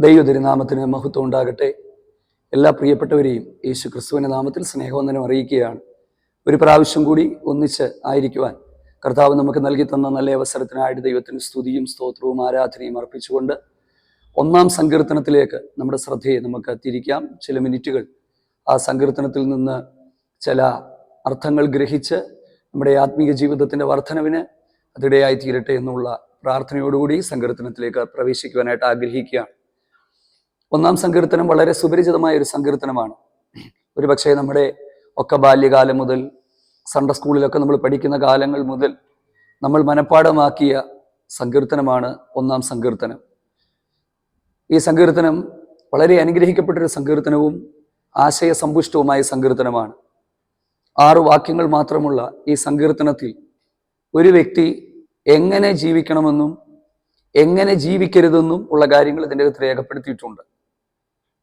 ദൈവതിരുനാമത്തിന് മഹത്വം ഉണ്ടാകട്ടെ. എല്ലാ പ്രിയപ്പെട്ടവരെയും യേശു ക്രിസ്തുവിൻ്റെ നാമത്തിൽ സ്നേഹവന്ദനം അറിയിക്കുകയാണ്. ഒരു പ്രാവശ്യം കൂടി ഒന്നിച്ച് ആയിരിക്കുവാൻ കർത്താവ് നമുക്ക് നൽകി തന്ന നല്ല അവസരത്തിനായിട്ട് ദൈവത്തിന് സ്തുതിയും സ്തോത്രവും ആരാധനയും അർപ്പിച്ചുകൊണ്ട് 1-ാം സങ്കീർത്തനത്തിലേക്ക് നമ്മുടെ ശ്രദ്ധയെ നമുക്ക് തിരിക്കാം. ചില മിനിറ്റുകൾ ആ സങ്കീർത്തനത്തിൽ നിന്ന് ചില അർത്ഥങ്ങൾ ഗ്രഹിച്ച് നമ്മുടെ ആത്മീയ ജീവിതത്തിൻ്റെ വർധനവിന് അതിടയായി തീരട്ടെ എന്നുള്ള പ്രാർത്ഥനയോടുകൂടി സങ്കീർത്തനത്തിലേക്ക് പ്രവേശിക്കുവാനായിട്ട് ആഗ്രഹിക്കുകയാണ്. 1-ാം സങ്കീർത്തനം വളരെ സുപരിചിതമായ ഒരു സങ്കീർത്തനമാണ്. ഒരു പക്ഷേ നമ്മുടെ ഒക്കെ ബാല്യകാലം മുതൽ സൺഡേ സ്കൂളിലൊക്കെ നമ്മൾ പഠിക്കുന്ന കാലങ്ങൾ മുതൽ നമ്മൾ മനഃപ്പാഠമാക്കിയ സങ്കീർത്തനമാണ് 1-ാം സങ്കീർത്തനം. ഈ സങ്കീർത്തനം വളരെ അനുഗ്രഹിക്കപ്പെട്ടൊരു സങ്കീർത്തനവും ആശയസമ്പുഷ്ടവുമായ സങ്കീർത്തനമാണ്. 6 വാക്യങ്ങൾ മാത്രമുള്ള ഈ സങ്കീർത്തനത്തിൽ ഒരു വ്യക്തി എങ്ങനെ ജീവിക്കണമെന്നും എങ്ങനെ ജീവിക്കരുതെന്നും ഉള്ള കാര്യങ്ങൾ ഇതിൻ്റെ അകത്ത് രേഖപ്പെടുത്തിയിട്ടുണ്ട്.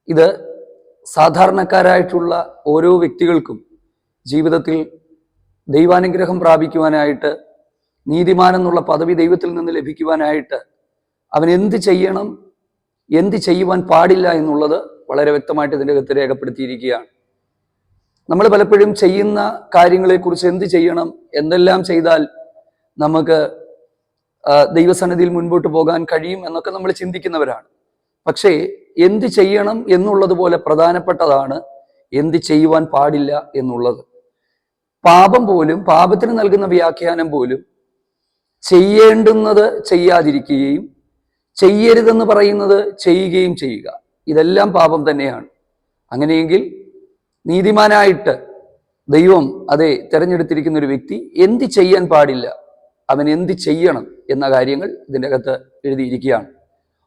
ഇത് സാധാരണക്കാരായിട്ടുള്ള ഓരോ വ്യക്തികൾക്കും ജീവിതത്തിൽ ദൈവാനുഗ്രഹം പ്രാപിക്കുവാനായിട്ട്, നീതിമാനെന്നുള്ള പദവി ദൈവത്തിൽ നിന്ന് ലഭിക്കുവാനായിട്ട് അവൻ എന്ത് ചെയ്യണം, എന്ത് ചെയ്യുവാൻ പാടില്ല എന്നുള്ളത് വളരെ വ്യക്തമായിട്ട് ഇതിൻ്റെ അകത്ത് രേഖപ്പെടുത്തിയിരിക്കുകയാണ്. നമ്മൾ പലപ്പോഴും ചെയ്യുന്ന കാര്യങ്ങളെക്കുറിച്ച് എന്ത് ചെയ്യണം, എന്തെല്ലാം ചെയ്താൽ നമുക്ക് ദൈവസന്നിധിയിൽ മുൻപോട്ട് പോകാൻ കഴിയും എന്നൊക്കെ നമ്മൾ ചിന്തിക്കുന്നവരാണ്. പക്ഷേ എന്ത് ചെയ്യണം എന്നുള്ളതുപോലെ പ്രധാനപ്പെട്ടതാണ് എന്ത് ചെയ്യുവാൻ പാടില്ല എന്നുള്ളത്. പാപം പോലും, പാപത്തിന് നൽകുന്ന വ്യാഖ്യാനം പോലും ചെയ്യേണ്ടുന്നത് ചെയ്യാതിരിക്കുകയും ചെയ്യരുതെന്ന് പറയുന്നത് ചെയ്യുകയും ചെയ്യുക, ഇതെല്ലാം പാപം തന്നെയാണ്. അങ്ങനെയെങ്കിൽ നീതിമാനായിട്ട് ദൈവം അതെ തിരഞ്ഞെടുത്തിരിക്കുന്ന ഒരു വ്യക്തി എന്ത് ചെയ്യാൻ പാടില്ല, അവൻ എന്ത് ചെയ്യണം എന്ന കാര്യങ്ങൾ ഇതിൻ്റെ അകത്ത് എഴുതിയിരിക്കുകയാണ്.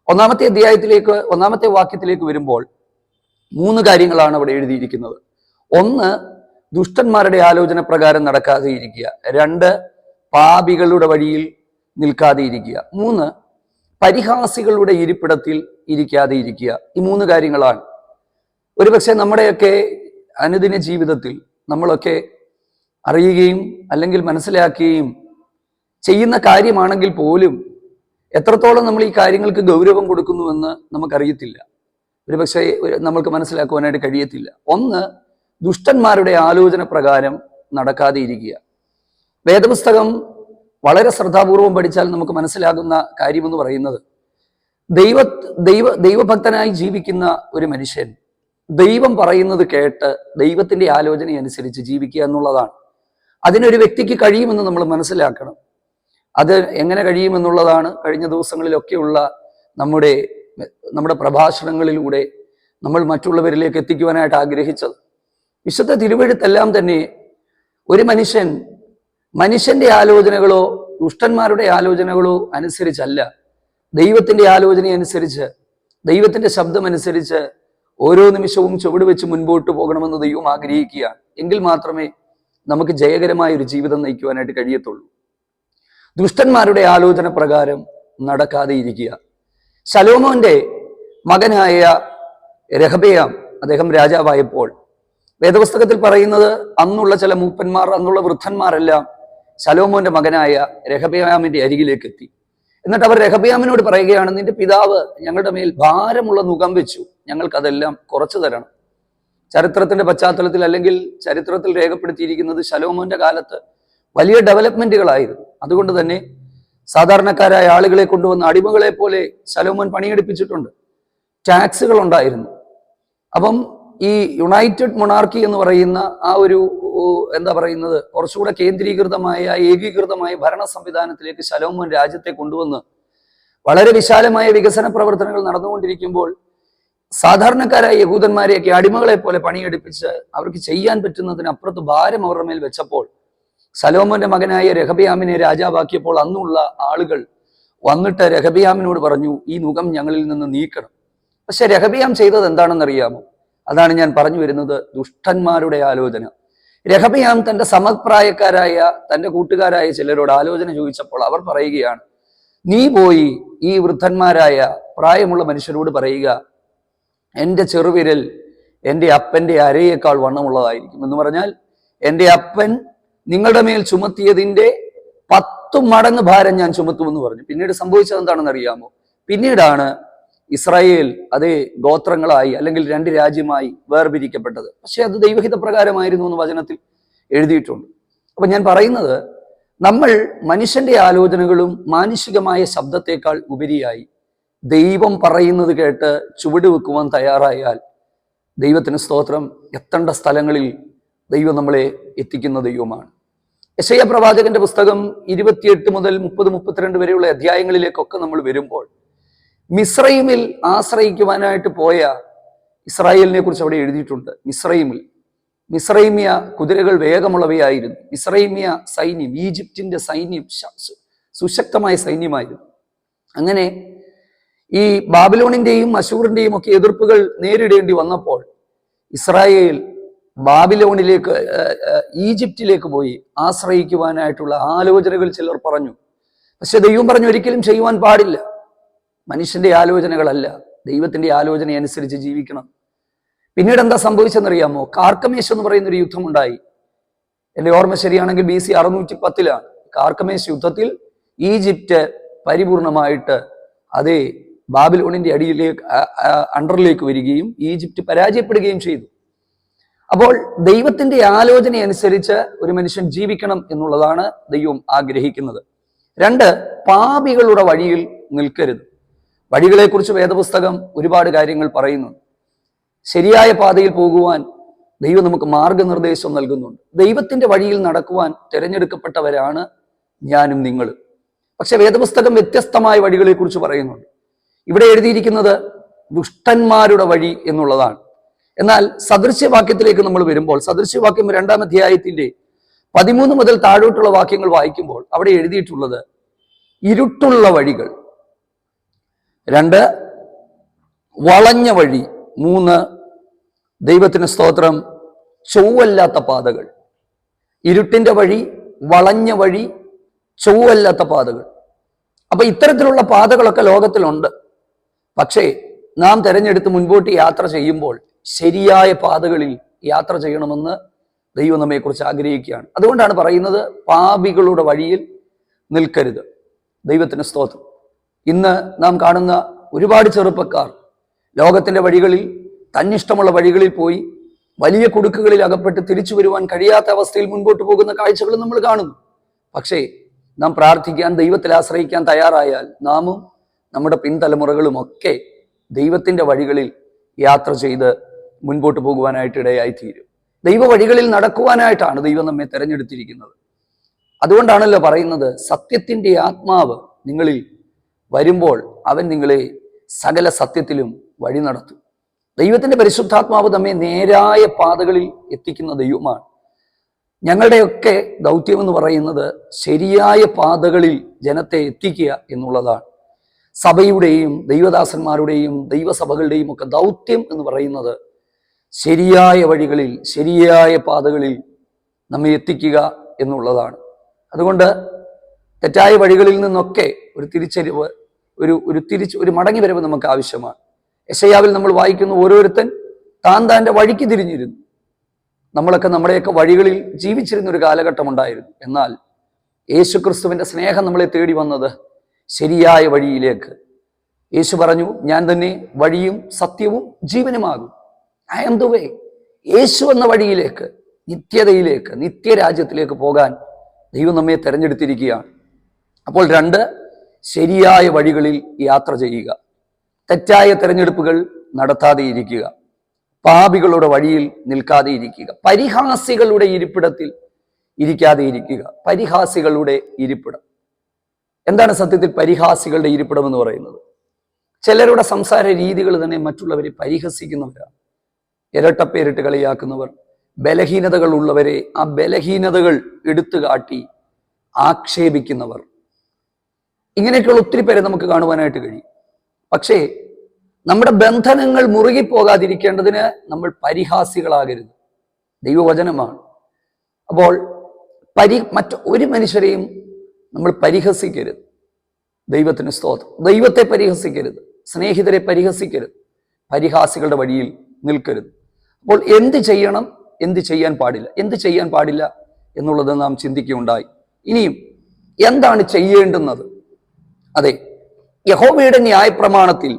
1-ാമത്തെ അധ്യായത്തിലേക്ക്, 1-ാമത്തെ വാക്യത്തിലേക്ക് വരുമ്പോൾ 3 കാര്യങ്ങളാണ് അവിടെ എഴുതിയിരിക്കുന്നത്. 1, ദുഷ്ടന്മാരുടെ ആലോചന പ്രകാരം നടക്കാതെ ഇരിക്കുക. 2, പാപികളുടെ വഴിയിൽ നിൽക്കാതെ ഇരിക്കുക. 3, പരിഹാസികളുടെ ഇരിപ്പിടത്തിൽ ഇരിക്കാതെ ഇരിക്കുക. ഈ 3 കാര്യങ്ങളാണ്. ഒരുപക്ഷെ നമ്മുടെയൊക്കെ അനുദിന ജീവിതത്തിൽ നമ്മളൊക്കെ അറിയുകയും അല്ലെങ്കിൽ മനസ്സിലാക്കുകയും ചെയ്യുന്ന കാര്യമാണെങ്കിൽ പോലും എത്രത്തോളം നമ്മൾ ഈ കാര്യങ്ങൾക്ക് ഗൗരവം കൊടുക്കുന്നുവെന്ന് നമുക്കറിയത്തില്ല. ഒരുപക്ഷെ നമ്മൾക്ക് മനസ്സിലാക്കുവാനായിട്ട് കഴിയത്തില്ല. 1, ദുഷ്ടന്മാരുടെ ആലോചന പ്രകാരം നടക്കാതെ ഇരിക്കുക. വേദപുസ്തകം വളരെ ശ്രദ്ധാപൂർവം പഠിച്ചാൽ നമുക്ക് മനസ്സിലാകുന്ന കാര്യമെന്ന് പറയുന്നത്, ദൈവഭക്തനായി ജീവിക്കുന്ന ഒരു മനുഷ്യൻ ദൈവം പറയുന്നത് കേട്ട് ദൈവത്തിന്റെ ആലോചന അനുസരിച്ച് ജീവിക്കുക എന്നുള്ളതാണ്. അതിനൊരു വ്യക്തിക്ക് കഴിയുമെന്ന് നമ്മൾ മനസ്സിലാക്കണം. അത് എങ്ങനെ കഴിയുമെന്നുള്ളതാണ് കഴിഞ്ഞ ദിവസങ്ങളിലൊക്കെയുള്ള നമ്മുടെ പ്രഭാഷണങ്ങളിലൂടെ നമ്മൾ മറ്റുള്ളവരിലേക്ക് എത്തിക്കുവാനായിട്ട് ആഗ്രഹിച്ചത്. വിശുദ്ധ തിരുവെഴുത്തെല്ലാം തന്നെ ഒരു മനുഷ്യന്റെ ആലോചനകളോ ദുഷ്ടന്മാരുടെ ആലോചനകളോ അനുസരിച്ചല്ല, ദൈവത്തിന്റെ ആലോചന അനുസരിച്ച്, ദൈവത്തിന്റെ ശബ്ദമനുസരിച്ച് ഓരോ നിമിഷവും ചുവട് വെച്ച് മുൻപോട്ട് പോകണമെന്ന് ദൈവം ആഗ്രഹിക്കുകയാണ്. എങ്കിൽ മാത്രമേ നമുക്ക് ജയകരമായ ഒരു ജീവിതം നയിക്കുവാനായിട്ട് കഴിയത്തുള്ളൂ. ദുഷ്ടന്മാരുടെ ആലോചന പ്രകാരം നടക്കാതെ ഇരിക്കുക. ശലോമോന്റെ മകനായ രഹബെയാം, അദ്ദേഹം രാജാവായപ്പോൾ വേദപുസ്തകത്തിൽ പറയുന്നത് അന്നുള്ള ചില മൂപ്പന്മാർ, അന്നുള്ള വൃദ്ധന്മാരെല്ലാം ശലോമോന്റെ മകനായ രഹബെയാമിന്റെ അരികിലേക്ക് എത്തി. എന്നിട്ട് അവർ രഹബെയാമിനോട് പറയുകയാണ്, നിന്റെ പിതാവ് ഞങ്ങളുടെ മേൽ ഭാരമുള്ള നുകം വെച്ചു, ഞങ്ങൾക്കതെല്ലാം കുറച്ചു തരണം. ചരിത്രത്തിന്റെ പശ്ചാത്തലത്തിൽ അല്ലെങ്കിൽ ചരിത്രത്തിൽ രേഖപ്പെടുത്തിയിരിക്കുന്നത് ശലോമോന്റെ കാലത്ത് വലിയ ഡെവലപ്മെന്റുകളായിരുന്നു. അതുകൊണ്ട് തന്നെ സാധാരണക്കാരായ ആളുകളെ കൊണ്ടുവന്ന അടിമകളെ പോലെ ശലോമോൻ പണിയെടുപ്പിച്ചിട്ടുണ്ട്. ടാക്സുകൾ ഉണ്ടായിരുന്നു. അപ്പം ഈ യുണൈറ്റഡ് മൊണാർക്കി എന്ന് പറയുന്ന ആ ഒരു കുറച്ചുകൂടെ കേന്ദ്രീകൃതമായ, ഏകീകൃതമായ ഭരണ സംവിധാനത്തിലേക്ക് ശലോമോൻ രാജ്യത്തെ കൊണ്ടുവന്ന് വളരെ വിശാലമായ വികസന പ്രവർത്തനങ്ങൾ നടന്നുകൊണ്ടിരിക്കുമ്പോൾ സാധാരണക്കാരായ യഹൂദന്മാരെയൊക്കെ അടിമകളെ പോലെ പണിയെടുപ്പിച്ച് അവർക്ക് ചെയ്യാൻ പറ്റുന്നതിനപ്പുറത്ത് ഭാരം അവരുടെ മേൽ വെച്ചപ്പോൾ ശലോമോന്റെ മകനായ രഹബെയാമിനെ രാജാവാക്കിയപ്പോൾ അന്നുള്ള ആളുകൾ വന്നിട്ട് രഹബെയാമിനോട് പറഞ്ഞു, ഈ നുകം ഞങ്ങളിൽ നിന്ന് നീക്കണം. പക്ഷെ രഹബെയാം ചെയ്തത് എന്താണെന്നറിയാമോ? അതാണ് ഞാൻ പറഞ്ഞു വരുന്നത്, ദുഷ്ടന്മാരുടെ ആലോചന. രഹബെയാം തന്റെ സമപ്രായക്കാരായ, തന്റെ കൂട്ടുകാരായ ചിലരോട് ആലോചന ചോദിച്ചപ്പോൾ അവർ പറയുകയാണ്, നീ പോയി ഈ വൃദ്ധന്മാരായ പ്രായമുള്ള മനുഷ്യരോട് പറയുക, എൻ്റെ ചെറുവിരൽ എൻ്റെ അപ്പൻ്റെ അരയേക്കാൾ വണ്ണമുള്ളതായിരിക്കും എന്ന് പറഞ്ഞാൽ എൻ്റെ അപ്പൻ നിങ്ങളുടെ മേൽ ചുമത്തിയതിൻ്റെ 10 മടങ്ങ് ഭാരം ഞാൻ ചുമത്തുമെന്ന് പറഞ്ഞു. പിന്നീട് സംഭവിച്ചത് എന്താണെന്ന് അറിയാമോ? പിന്നീടാണ് ഇസ്രായേൽ അതേ ഗോത്രങ്ങളായി അല്ലെങ്കിൽ 2 രാജ്യമായി വേർപിരിക്കപ്പെട്ടത്. പക്ഷെ അത് ദൈവഹിത പ്രകാരമായിരുന്നു എന്ന് വചനത്തിൽ എഴുതിയിട്ടുണ്ട്. അപ്പൊ ഞാൻ പറയുന്നത്, നമ്മൾ മനുഷ്യന്റെ ആലോചനകളും മാനുഷികമായ ശബ്ദത്തെക്കാൾ ഉപരിയായി ദൈവം പറയുന്നത് കേട്ട് ചുവട് വെക്കുവാൻ തയ്യാറായാൽ ദൈവത്തിന് സ്തോത്രം, എത്തേണ്ട സ്ഥലങ്ങളിൽ ദൈവം നമ്മളെ എത്തിക്കുന്ന ദൈവമാണ്. യെശയ്യാ പ്രവാചകന്റെ പുസ്തകം 28 മുതൽ 30-32 വരെയുള്ള അധ്യായങ്ങളിലേക്കൊക്കെ നമ്മൾ വരുമ്പോൾ മിസ്രൈമിൽ ആശ്രയിക്കുവാനായിട്ട് പോയ ഇസ്രായേലിനെ കുറിച്ച് അവിടെ എഴുതിയിട്ടുണ്ട്. മിസ്രൈമിയ കുതിരകൾ വേഗമുള്ളവയായിരുന്നു. മിസ്രൈമിയ സൈന്യം, ഈജിപ്തിന്റെ സൈന്യം സുശക്തമായ സൈന്യമായിരുന്നു. അങ്ങനെ ഈ ബാബിലോണിന്റെയും അശൂറിന്റെയും ഒക്കെ എതിർപ്പുകൾ നേരിടേണ്ടി വന്നപ്പോൾ ഇസ്രായേൽ ബാബിലോണിലേക്ക്, ഈജിപ്തിലേക്ക് പോയി ആശ്രയിക്കുവാനായിട്ടുള്ള ആലോചനകൾ ചിലർ പറഞ്ഞു. പക്ഷെ ദൈവം പറഞ്ഞു, ഒരിക്കലും ചെയ്യുവാൻ പാടില്ല. മനുഷ്യന്റെ ആലോചനകളല്ല, ദൈവത്തിന്റെ ആലോചന അനുസരിച്ച് ജീവിക്കണം. പിന്നീട് എന്താ സംഭവിച്ചെന്നറിയാമോ? കാർക്കമേശ് എന്ന് പറയുന്ന ഒരു യുദ്ധമുണ്ടായി. എന്റെ ഓർമ്മ ശരിയാണെങ്കിൽ BC 610 കാർക്കമേശ് യുദ്ധത്തിൽ ഈജിപ്റ്റ് പരിപൂർണമായിട്ട് അതേ ബാബിലോണിന്റെ അണ്ടറിലേക്ക് വരികയും ഈജിപ്റ്റ് പരാജയപ്പെടുകയും ചെയ്തു. അപ്പോൾ ദൈവത്തിന്റെ ആലോചന അനുസരിച്ച് ഒരു മനുഷ്യൻ ജീവിക്കണം എന്നുള്ളതാണ് ദൈവം ആഗ്രഹിക്കുന്നത്. 2, പാപികളുടെ വഴിയിൽ നിൽക്കരുത്. വഴികളെക്കുറിച്ച് വേദപുസ്തകം ഒരുപാട് കാര്യങ്ങൾ പറയുന്നു. ശരിയായ പാതയിൽ പോകുവാൻ ദൈവം നമുക്ക് മാർഗനിർദ്ദേശം നൽകുന്നുണ്ട്. ദൈവത്തിന്റെ വഴിയിൽ നടക്കുവാൻ തിരഞ്ഞെടുക്കപ്പെട്ടവരാണ് ഞാനും നിങ്ങളും. പക്ഷെ വേദപുസ്തകം വ്യത്യസ്തമായ വഴികളെ കുറിച്ച് പറയുന്നുണ്ട്. ഇവിടെ എഴുതിയിരിക്കുന്നത് ദുഷ്ടന്മാരുടെ വഴി എന്നുള്ളതാണ്. എന്നാൽ സദൃശ്യവാക്യത്തിലേക്ക് നമ്മൾ വരുമ്പോൾ, സദൃശ്യവാക്യം 2-ാം അധ്യായത്തിന്റെ 13 മുതൽ താഴോട്ടുള്ള വാക്യങ്ങൾ വായിക്കുമ്പോൾ അവിടെ എഴുതിയിട്ടുള്ളത് ഇരുട്ടുള്ള വഴികൾ, 2 വളഞ്ഞ വഴി, 3 ദൈവത്തിന് സ്തോത്രം ചൊവ്വല്ലാത്ത പാതകൾ. ഇരുട്ടിന്റെ വഴി, വളഞ്ഞ വഴി, ചൊവ്വല്ലാത്ത പാതകൾ. അപ്പൊ ഇത്തരത്തിലുള്ള പാതകളൊക്കെ ലോകത്തിലുണ്ട്. പക്ഷേ നാം തെരഞ്ഞെടുത്ത് മുൻപോട്ട് യാത്ര ചെയ്യുമ്പോൾ ശരിയായ പാതകളിൽ യാത്ര ചെയ്യണമെന്ന് ദൈവം നമ്മെക്കുറിച്ച് ആഗ്രഹിക്കുകയാണ്. അതുകൊണ്ടാണ് പറയുന്നത്, പാപികളുടെ വഴിയിൽ നിൽക്കരുത്. ദൈവത്തിന് സ്തോത്രം. ഇന്ന് നാം കാണുന്ന ഒരുപാട് ചെറുപ്പക്കാർ ലോകത്തിന്റെ വഴികളിൽ, തന്നിഷ്ടമുള്ള വഴികളിൽ പോയി വലിയ കുടുക്കുകളിൽ അകപ്പെട്ട് തിരിച്ചു വരുവാൻ കഴിയാത്ത അവസ്ഥയിൽ മുൻപോട്ട് പോകുന്ന കാഴ്ചകൾ നമ്മൾ കാണുന്നു. പക്ഷേ നാം പ്രാർത്ഥിക്കാൻ, ദൈവത്തിൽ ആശ്രയിക്കാൻ തയ്യാറായാൽ നാമും നമ്മുടെ പിൻതലമുറകളും ഒക്കെ ദൈവത്തിന്റെ വഴികളിൽ യാത്ര ചെയ്ത് മുൻപോട്ട് പോകുവാനായിട്ട് ഇടയായിത്തീരും. ദൈവ വഴികളിൽ നടക്കുവാനായിട്ടാണ് ദൈവം നമ്മെ തെരഞ്ഞെടുത്തിരിക്കുന്നത്. അതുകൊണ്ടാണല്ലോ പറയുന്നത്, സത്യത്തിന്റെ ആത്മാവ് നിങ്ങളിൽ വരുമ്പോൾ അവൻ നിങ്ങളെ സകല സത്യത്തിലും വഴി നടത്തും. ദൈവത്തിന്റെ പരിശുദ്ധാത്മാവ് നമ്മെ നേരായ പാതകളിൽ എത്തിക്കുന്ന ദൈവമാണ്. ഞങ്ങളുടെയൊക്കെ ദൗത്യം എന്ന് പറയുന്നത് ശരിയായ പാതകളിൽ ജനത്തെ എത്തിക്കുക എന്നുള്ളതാണ്. സഭയുടെയും ദൈവദാസന്മാരുടെയും ദൈവസഭകളുടെയും ഒക്കെ ദൗത്യം എന്ന് പറയുന്നത് ശരിയായ വഴികളിൽ, ശരിയായ പാതകളിൽ നമ്മെ എത്തിക്കുക എന്നുള്ളതാണ്. അതുകൊണ്ട് തെറ്റായ വഴികളിൽ നിന്നൊക്കെ ഒരു തിരിച്ചറിവ്, ഒരു മടങ്ങി വരവ് നമുക്ക് ആവശ്യമാണ്. യെശയ്യാവിൽ നമ്മൾ വായിക്കുന്നു, ഓരോരുത്തൻ താൻ്റെ വഴിക്ക് തിരിഞ്ഞിരുന്നു. നമ്മളൊക്കെ നമ്മുടെയൊക്കെ വഴികളിൽ ജീവിച്ചിരുന്ന ഒരു കാലഘട്ടം ഉണ്ടായിരുന്നു. എന്നാൽ യേശുക്രിസ്തുവിന്റെ സ്നേഹം നമ്മളെ തേടി വന്നത് ശരിയായ വഴിയിലേക്ക്. യേശു പറഞ്ഞു, ഞാൻ തന്നെ വഴിയും സത്യവും ജീവനുമാകും. I am the way. യേശു എന്ന വഴിയിലേക്ക്, നിത്യതയിലേക്ക്, നിത്യരാജ്യത്തിലേക്ക് പോകാൻ ദൈവം നമ്മെ തെരഞ്ഞെടുത്തിരിക്കുകയാണ്. അപ്പോൾ 2, ശരിയായ വഴികളിൽ യാത്ര ചെയ്യുക. തെറ്റായ തെരഞ്ഞെടുപ്പുകൾ നടത്താതെ ഇരിക്കുക. പാപികളുടെ വഴിയിൽ നിൽക്കാതെ ഇരിക്കുക. പരിഹാസികളുടെ ഇരിപ്പിടത്തിൽ ഇരിക്കാതെ ഇരിക്കുക. പരിഹാസികളുടെ ഇരിപ്പിടം എന്താണ്? സത്യത്തിൽ പരിഹാസികളുടെ ഇരിപ്പിടം എന്ന് പറയുന്നത് ചിലരുടെ സംസാര രീതികൾ തന്നെ മറ്റുള്ളവരെ പരിഹസിക്കുന്നവരാണ്. ഇരട്ടപ്പേരിട്ട് കളിയാക്കുന്നവർ, ബലഹീനതകൾ ഉള്ളവരെ ആ ബലഹീനതകൾ എടുത്തു കാട്ടി ആക്ഷേപിക്കുന്നവർ, ഇങ്ങനെയൊക്കെയുള്ള ഒത്തിരി പേരെ നമുക്ക് കാണുവാനായിട്ട് കഴിയും. പക്ഷേ നമ്മുടെ ബന്ധനങ്ങൾ മുറുകിപ്പോകാതിരിക്കേണ്ടതിന് നമ്മൾ പരിഹാസികളാകരുത്. ദൈവവചനമാണ്. അപ്പോൾ ഒരു മനുഷ്യരെയും നമ്മൾ പരിഹസിക്കരുത്. ദൈവത്തിന് സ്തോത്രം. ദൈവത്തെ പരിഹസിക്കരുത്, സ്നേഹിതരെ പരിഹസിക്കരുത്, പരിഹാസികളുടെ വഴിയിൽ നിൽക്കരുത്. അപ്പോൾ എന്ത് ചെയ്യണം, എന്ത് ചെയ്യാൻ പാടില്ല, എന്ത് ചെയ്യാൻ പാടില്ല എന്നുള്ളത് നാം ചിന്തിക്കുകയുണ്ടായി. ഇനിയും എന്താണ് ചെയ്യേണ്ടുന്നത്? അതെ, യഹോവയുടെ ന്യായപ്രമാണത്തിൽ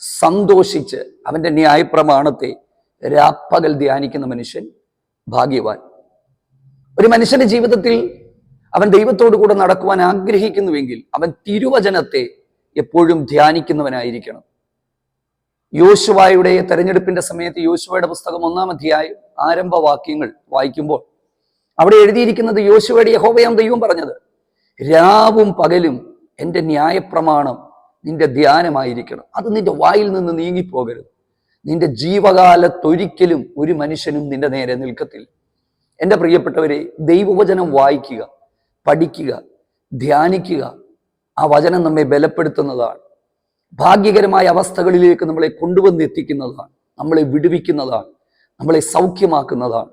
സന്തോഷിച്ച് അവന്റെ ന്യായപ്രമാണത്തെ രാപ്പകൽ ധ്യാനിക്കുന്ന മനുഷ്യൻ ഭാഗ്യവാൻ. ഒരു മനുഷ്യന്റെ ജീവിതത്തിൽ അവൻ ദൈവത്തോടു കൂടെ നടക്കുവാൻ ആഗ്രഹിക്കുന്നുവെങ്കിൽ അവൻ തിരുവചനത്തെ എപ്പോഴും ധ്യാനിക്കുന്നവനായിരിക്കണം. യോശുവയുടെ തെരഞ്ഞെടുപ്പിന്റെ സമയത്ത് യോശുവയുടെ പുസ്തകം 1-ാം അധ്യായം ആരംഭവാക്യങ്ങൾ വായിക്കുമ്പോൾ അവിടെ എഴുതിയിരിക്കുന്നത്, യോശുവയുടെ യഹോവയാം ദൈവം പറഞ്ഞത്, രാവും പകലും എൻ്റെ ന്യായപ്രമാണം നിന്റെ ധ്യാനമായിരിക്കണം. അത് നിന്റെ വായിൽ നിന്ന് നീങ്ങിപ്പോകരുത്. നിന്റെ ജീവകാലത്തൊരിക്കലും ഒരു മനുഷ്യനും നിന്റെ നേരെ നിൽക്കത്തില്ല. എൻ്റെ പ്രിയപ്പെട്ടവരെ, ദൈവവചനം വായിക്കുക, പഠിക്കുക, ധ്യാനിക്കുക. ആ വചനം നമ്മെ ബലപ്പെടുത്തുന്നതാണ്. ഭാഗ്യകരമായ അവസ്ഥകളിലേക്ക് നമ്മളെ കൊണ്ടുവന്നെത്തിക്കുന്നതാണ്, നമ്മളെ വിടുവിക്കുന്നതാണ്, നമ്മളെ സൗഖ്യമാക്കുന്നതാണ്,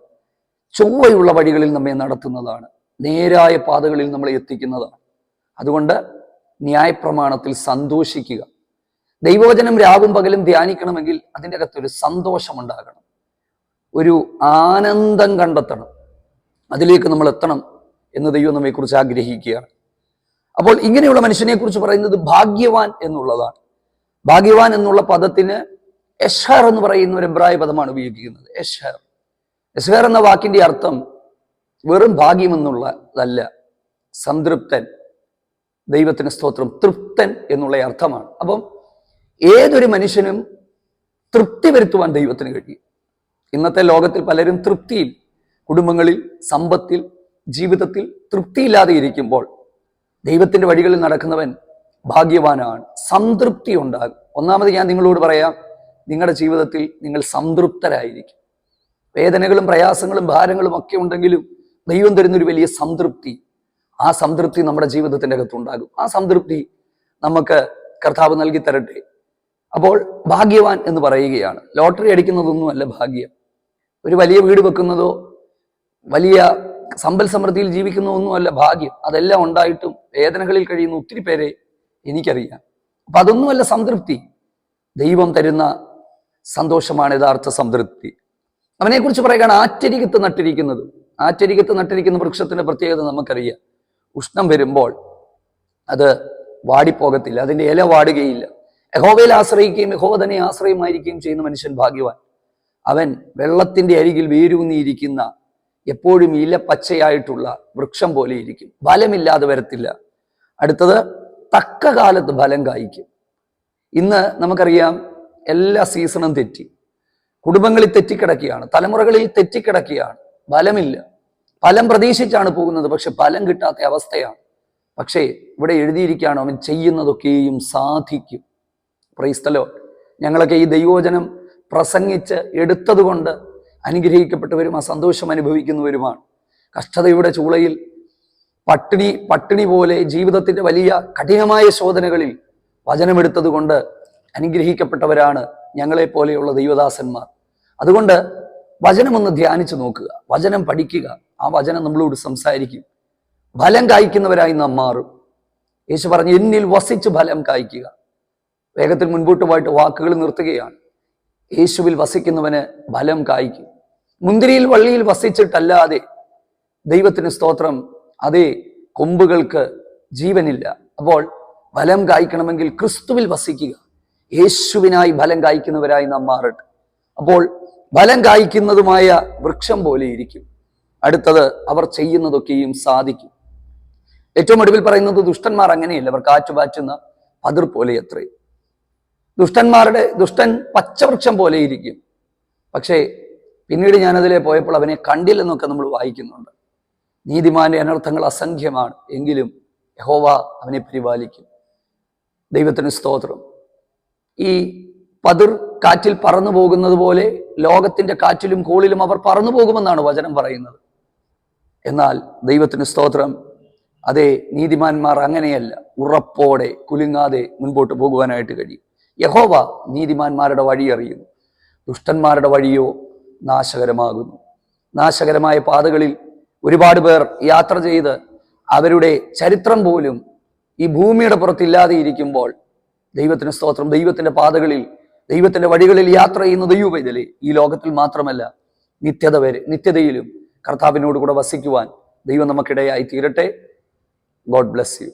ചൊവ്വയുള്ള വഴികളിൽ നമ്മെ നടത്തുന്നതാണ്, നേരായ പാതകളിൽ നമ്മളെ എത്തിക്കുന്നതാണ്. അതുകൊണ്ട് ന്യായപ്രമാണത്തിൽ സന്തോഷിക്കുക. ദൈവവചനം രാവും പകലും ധ്യാനിക്കണമെങ്കിൽ അതിൻ്റെ അകത്തൊരു സന്തോഷമുണ്ടാകണം, ഒരു ആനന്ദം കണ്ടെത്തണം. അതിലേക്ക് നമ്മൾ എത്തണം എന്ന് ദൈവം നമ്മെക്കുറിച്ച് ആഗ്രഹിക്കുകയാണ്. അപ്പോൾ ഇങ്ങനെയുള്ള മനുഷ്യനെ കുറിച്ച് പറയുന്നത് ഭാഗ്യവാൻ എന്നുള്ളതാണ്. ഭാഗ്യവാൻ എന്നുള്ള പദത്തിന് എഷ്ഹർ എന്ന് പറയുന്ന ഒരു എബ്രായ പദമാണ് ഉപയോഗിക്കുന്നത്. എഷ്ഹർ എന്ന വാക്കിന്റെ അർത്ഥം വെറും ഭാഗ്യം എന്നുള്ളതല്ല, സംതൃപ്തൻ. ദൈവത്തിന് സ്തോത്രം. തൃപ്തൻ എന്നുള്ള അർത്ഥമാണ്. അപ്പം ഏതൊരു മനുഷ്യനും തൃപ്തി വരുത്തുവാൻ ദൈവത്തിന് കഴിയും. ഇന്നത്തെ ലോകത്തിൽ പലരും തൃപ്തിയിൽ, കുടുംബങ്ങളിൽ, സമ്പത്തിൽ, ജീവിതത്തിൽ തൃപ്തിയില്ലാതെ ഇരിക്കുമ്പോൾ ദൈവത്തിന്റെ വഴികളിൽ നടക്കുന്നവൻ ഭാഗ്യവാനാണ്. സംതൃപ്തി ഉണ്ടാകും. ഒന്നാമത് ഞാൻ നിങ്ങളോട് പറയാം, നിങ്ങളുടെ ജീവിതത്തിൽ നിങ്ങൾ സംതൃപ്തരായിരിക്കും. വേദനകളും പ്രയാസങ്ങളും ഭാരങ്ങളും ഒക്കെ ഉണ്ടെങ്കിലും ദൈവം തരുന്നൊരു വലിയ സംതൃപ്തി, ആ സംതൃപ്തി നമ്മുടെ ജീവിതത്തിൻ്റെ അകത്തുണ്ടാകും. ആ സംതൃപ്തി നമുക്ക് കർത്താവ് നൽകി തരട്ടെ. അപ്പോൾ ഭാഗ്യവാൻ എന്ന് പറയുകയാണ്. ലോട്ടറി അടിക്കുന്നതൊന്നുമല്ല ഭാഗ്യം. ഒരു വലിയ വീട് വെക്കുന്നതോ വലിയ സമ്പൽ സമൃദ്ധിയിൽ ജീവിക്കുന്നതൊന്നുമല്ല ഭാഗ്യം. അതെല്ലാം ഉണ്ടായിട്ടും വേദനകളിൽ കഴിയുന്ന ഒത്തിരി പേരെ എനിക്കറിയാം. അപ്പൊ അതൊന്നുമല്ല സംതൃപ്തി. ദൈവം തരുന്ന സന്തോഷമാണ് യഥാർത്ഥ സംതൃപ്തി. അവനെക്കുറിച്ച് പറയുകയാണ് ആറ്റരികത്ത് നട്ടിരിക്കുന്നത്. ആറ്റരികത്ത് നട്ടിരിക്കുന്ന വൃക്ഷത്തിന്റെ പ്രത്യേകത നമുക്കറിയാം. ഉഷ്ണം വരുമ്പോൾ അത് വാടിപ്പോകത്തില്ല, അതിന്റെ ഇല വാടുകയില്ല. യഹോവയിൽ ആശ്രയിക്കുകയും യഹോവ തന്നെ ആശ്രയമായിരിക്കുകയും ചെയ്യുന്ന മനുഷ്യൻ ഭാഗ്യവാൻ. അവൻ വെള്ളത്തിന്റെ അരികിൽ വേരൂന്നിയിരിക്കുന്ന, എപ്പോഴും ഇല പച്ചയായിട്ടുള്ള വൃക്ഷം പോലെ ഇരിക്കും. ഫലമില്ലാതെ വരത്തില്ല. അടുത്തത്, തക്ക കാലത്ത് ഫലം കായ്ക്കും. ഇന്ന് നമുക്കറിയാം, എല്ലാ സീസണും തെറ്റി, കുടുംബങ്ങളിൽ തെറ്റിക്കിടക്കുകയാണ്, തലമുറകളിൽ തെറ്റിക്കിടക്കുകയാണ്. ഫലമില്ല. ഫലം പ്രതീക്ഷിച്ചാണ് പോകുന്നത്, പക്ഷെ ഫലം കിട്ടാത്ത അവസ്ഥയാണ്. പക്ഷേ ഇവിടെ എഴുതിയിരിക്കുകയാണ്, അവൻ ചെയ്യുന്നതൊക്കെയും സാധിക്കും. Praise the Lord. ഞങ്ങളൊക്കെ ഈ ദൈവവചനം പ്രസംഗിച്ച് എടുത്തത് കൊണ്ട് അനുഗ്രഹിക്കപ്പെട്ടവരും ആ സന്തോഷം അനുഭവിക്കുന്നവരുമാണ്. കഷ്ടതയുടെ ചൂളയിൽ പട്ടിണി പോലെ ജീവിതത്തിന്റെ വലിയ കഠിനമായ ശോധനകളിൽ വചനമെടുത്തത് കൊണ്ട് അനുഗ്രഹിക്കപ്പെട്ടവരാണ് ഞങ്ങളെ പോലെയുള്ള ദൈവദാസന്മാർ. അതുകൊണ്ട് വചനമൊന്ന് ധ്യാനിച്ചു നോക്കുക, വചനം പഠിക്കുക, ആ വചനം നമ്മളോട് സംസാരിക്കും. ഫലം കായ്ക്കുന്നവരായി നാം മാറും. യേശു പറഞ്ഞു, എന്നിൽ വസിച്ച് ഫലം കായ്ക്കുക. വേഗത്തിൽ മുൻപോട്ട് പോയിട്ട് വാക്കുകൾ നിർത്തുകയാണ്. യേശുവിൽ വസിക്കുന്നവന് ഫലം കായ്ക്കും. മുന്തിരിയിൽ വള്ളിയിൽ വസിച്ചിട്ടല്ലാതെ, ദൈവത്തിന് സ്തോത്രം, അതേ കൊമ്പുകൾക്ക് ജീവനില്ല. അപ്പോൾ ഫലം കായ്ക്കണമെങ്കിൽ ക്രിസ്തുവിൽ വസിക്കുക. യേശുവിനായി ഫലം കായ്ക്കുന്നവരായി നാം മാറട്ടെ. അപ്പോൾ ഫലം കായ്ക്കുന്നതുമായ വൃക്ഷം പോലെ ഇരിക്കും. അടുത്തത്, അവർ ചെയ്യുന്നതൊക്കെയും സാധിക്കും. ഏറ്റവും ഒടുവിൽ പറയുന്നത്, ദുഷ്ടന്മാർ അങ്ങനെയല്ല, അവർ കാറ്റുപാറ്റുന്ന പതിർ പോലെ അത്രേ. ദുഷ്ടൻ പച്ചവൃക്ഷം പോലെ ഇരിക്കും. പക്ഷേ പിന്നീട് ഞാനതിലെ പോയപ്പോൾ അവനെ കണ്ടില്ലെന്നൊക്കെ നമ്മൾ വായിക്കുന്നുണ്ട്. നീതിമാന്റെ അനർത്ഥങ്ങൾ അസംഖ്യമാണ്, എങ്കിലും യഹോവ അവനെ പരിപാലിക്കും. ദൈവത്തിന് സ്തോത്രം. ഈ പതിർ കാറ്റിൽ പറന്നു പോകുന്നത് പോലെ ലോകത്തിന്റെ കാറ്റിലും കോളിലും അവർ പറന്നു പോകുമെന്നാണ് വചനം പറയുന്നത്. എന്നാൽ ദൈവത്തിന് സ്തോത്രം, അതേ നീതിമാന്മാർ അങ്ങനെയല്ല, ഉറപ്പോടെ കുലുങ്ങാതെ മുൻപോട്ട് പോകുവാനായിട്ട് കഴിയും. യഹോവ നീതിമാന്മാരുടെ വഴി അറിയുന്നു, ദുഷ്ടന്മാരുടെ വഴിയോ നാശകരമാകുന്നു. നാശകരമായ പാതകളിൽ ഒരുപാട് പേർ യാത്ര ചെയ്ത് അവരുടെ ചരിത്രം പോലും ഈ ഭൂമിയുടെ പുറത്തില്ലാതെ ഇരിക്കുമ്പോൾ, ദൈവത്തിന് സ്തോത്രം, ദൈവത്തിന്റെ പാതകളിൽ, ദൈവത്തിന്റെ വഴികളിൽ യാത്ര ചെയ്യുന്ന ദൈവപൈതലേ, ഈ ലോകത്തിൽ മാത്രമല്ല നിത്യതയിലും കർത്താവിനോട് കൂടെ വസിക്കുവാൻ ദൈവം നമുക്കിടയായി തീരട്ടെ. God bless you.